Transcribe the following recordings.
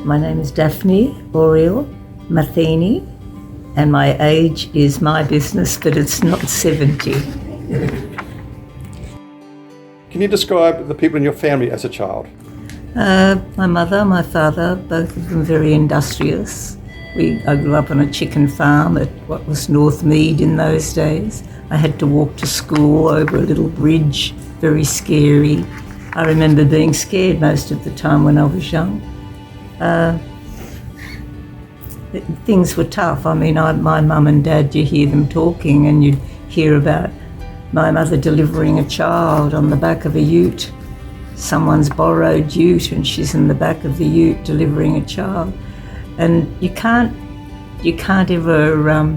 My name is Daphne Oriel Matheny, and my age is my business, but it's not 70. Can you describe the people in your family as a child? My mother, my father, both of them very industrious. I grew up on a chicken farm at what was North Mead in those days. I had to walk to school over a little bridge, very scary. I remember being scared most of the time when I was young. Things were tough. I mean, my mum and dad, you hear them talking and you'd hear about my mother delivering a child on the back of a ute. Someone's borrowed ute and she's in the back of the ute delivering a child. And you can't ever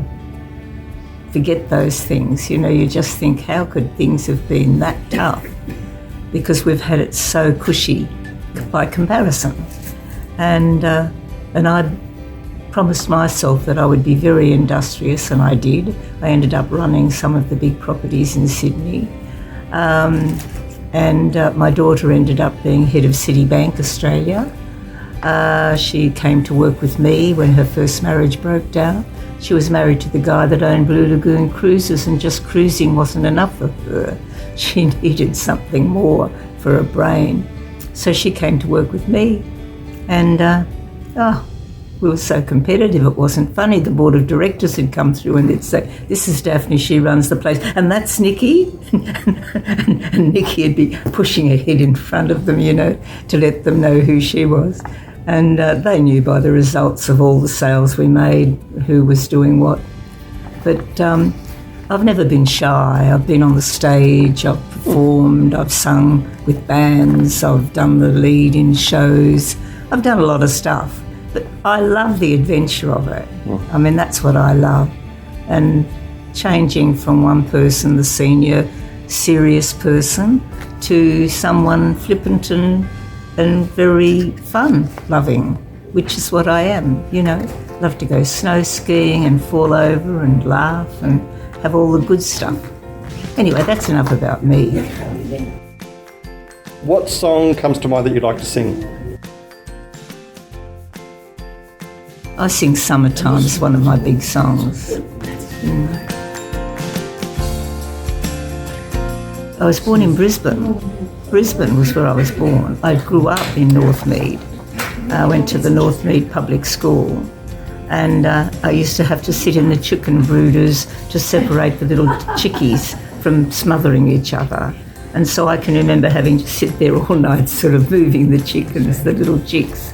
forget those things. You know, you just think, how could things have been that tough? Because we've had it so cushy by comparison. And I promised myself that I would be very industrious, and I did. I ended up running some of the big properties in Sydney. And my daughter ended up being head of Citibank Australia. She came to work with me when her first marriage broke down. She was married to the guy that owned Blue Lagoon Cruises, and just cruising wasn't enough for her. She needed something more for her brain. So she came to work with me, and we were so competitive it wasn't funny. The board of directors had come through and they'd say, "This is Daphne, she runs the place, and that's Nikki." and Nikki would be pushing her head in front of them, you know, to let them know who she was. And they knew by the results of all the sales we made who was doing what. But I've never been shy. I've been on the stage, I've performed, I've sung with bands, I've done the lead in shows. I've done a lot of stuff. But I love the adventure of it. I mean, that's what I love. And changing from one person, the senior, serious person, to someone flippant and very fun-loving, which is what I am, you know. Love to go snow skiing and fall over and laugh and have all the good stuff. Anyway, that's enough about me. What song comes to mind that you'd like to sing? I sing Summertime, it's one of my big songs. I was born in Brisbane. Brisbane was where I was born. I grew up in Northmead. I went to the Northmead Public School, and I used to have to sit in the chicken brooders to separate the little chickies from smothering each other. And so I can remember having to sit there all night sort of moving the chickens, the little chicks.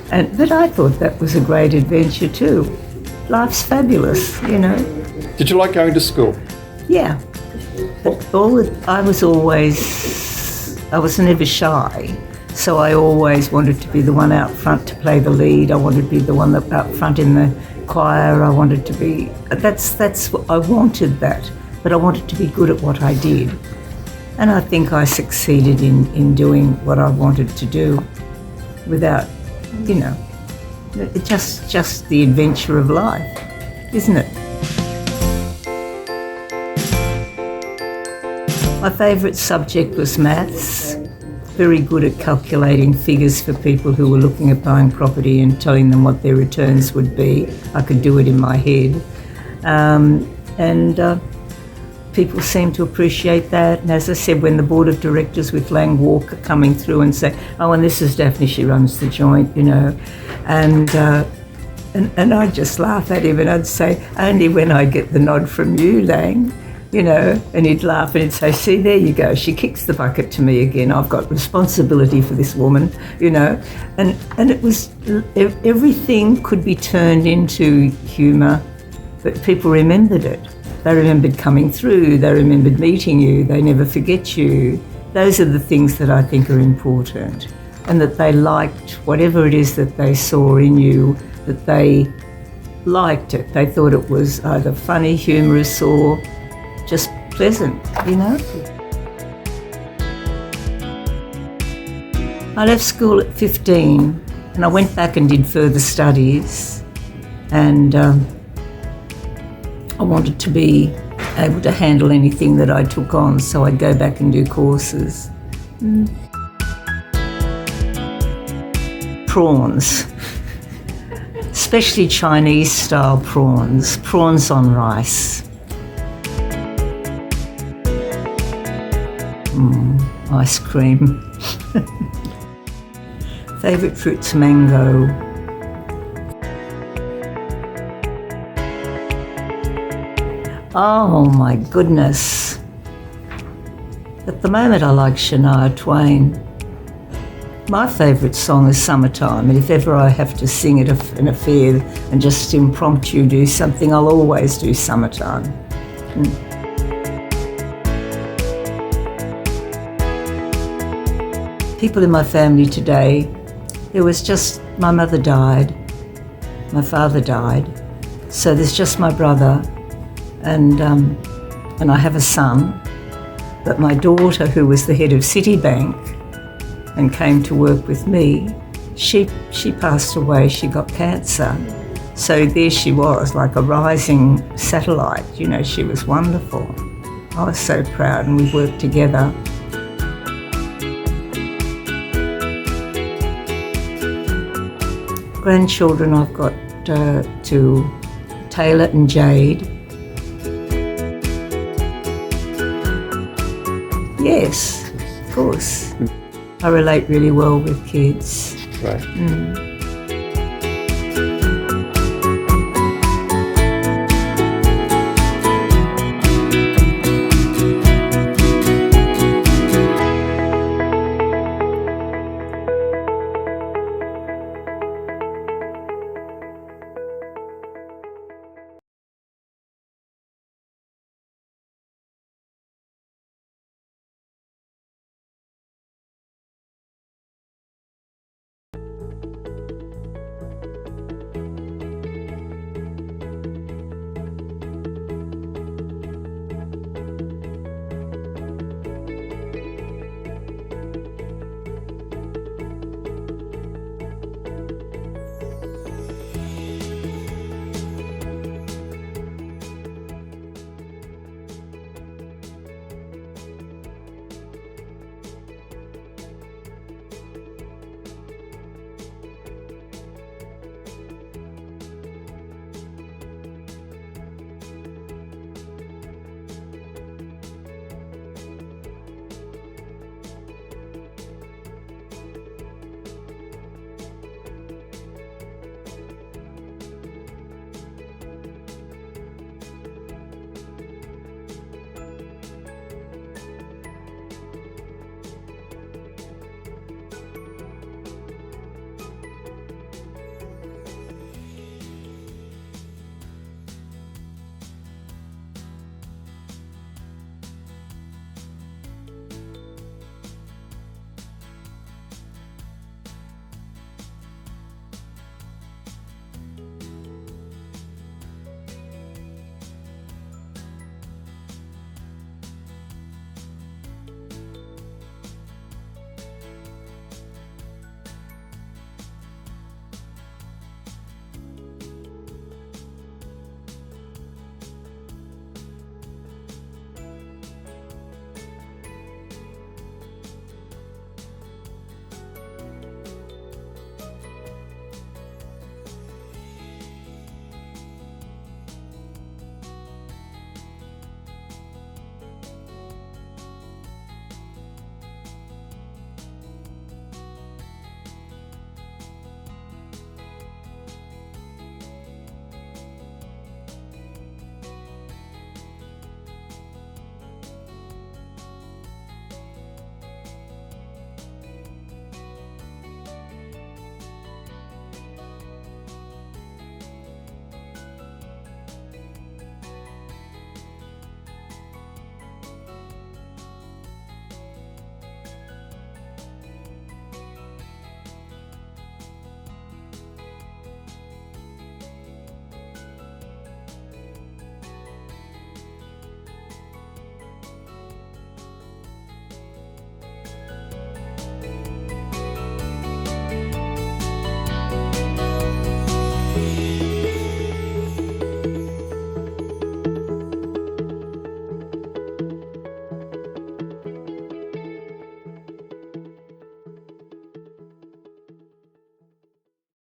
But I thought that was a great adventure too. Life's fabulous, you know. Did you like going to school? Yeah. But I was never shy. So I always wanted to be the one out front to play the lead. I wanted to be the one that out front in the choir. I wanted to be, that's what I wanted that. But I wanted to be good at what I did. And I think I succeeded in doing what I wanted to do without, you know, just the adventure of life, isn't it? My favourite subject was maths. Very good at calculating figures for people who were looking at buying property and telling them what their returns would be. I could do it in my head. People seem to appreciate that. And as I said, when the board of directors with Lang Walker coming through and say, "Oh, and this is Daphne, she runs the joint," you know, and I'd just laugh at him and I'd say, "Only when I get the nod from you, Lang," you know, and he'd laugh and he'd say, "See, there you go, she kicks the bucket to me again. I've got responsibility for this woman," you know, and it was, everything could be turned into humour, but people remembered it. They remembered coming through, they remembered meeting you, they never forget you. Those are the things that I think are important, and that they liked whatever it is that they saw in you, that they liked it. They thought it was either funny, humorous, or just pleasant, you know. I left school at 15 and I went back and did further studies, and I wanted to be able to handle anything that I took on, so I'd go back and do courses. prawns, especially Chinese style prawns on rice. Ice cream. Favourite fruit's mango. Oh my goodness. At the moment I like Shania Twain. My favourite song is Summertime, and if ever I have to sing at an affair and just impromptu do something, I'll always do Summertime. People in my family today, there was just, my mother died, my father died, so there's just my brother, and I have a son, but my daughter, who was the head of Citibank and came to work with me, she passed away, she got cancer. So there she was, like a rising satellite, you know, she was wonderful. I was so proud, and we worked together. Grandchildren, I've got two, Taylor and Jade. Yes, of course. I relate really well with kids. Right.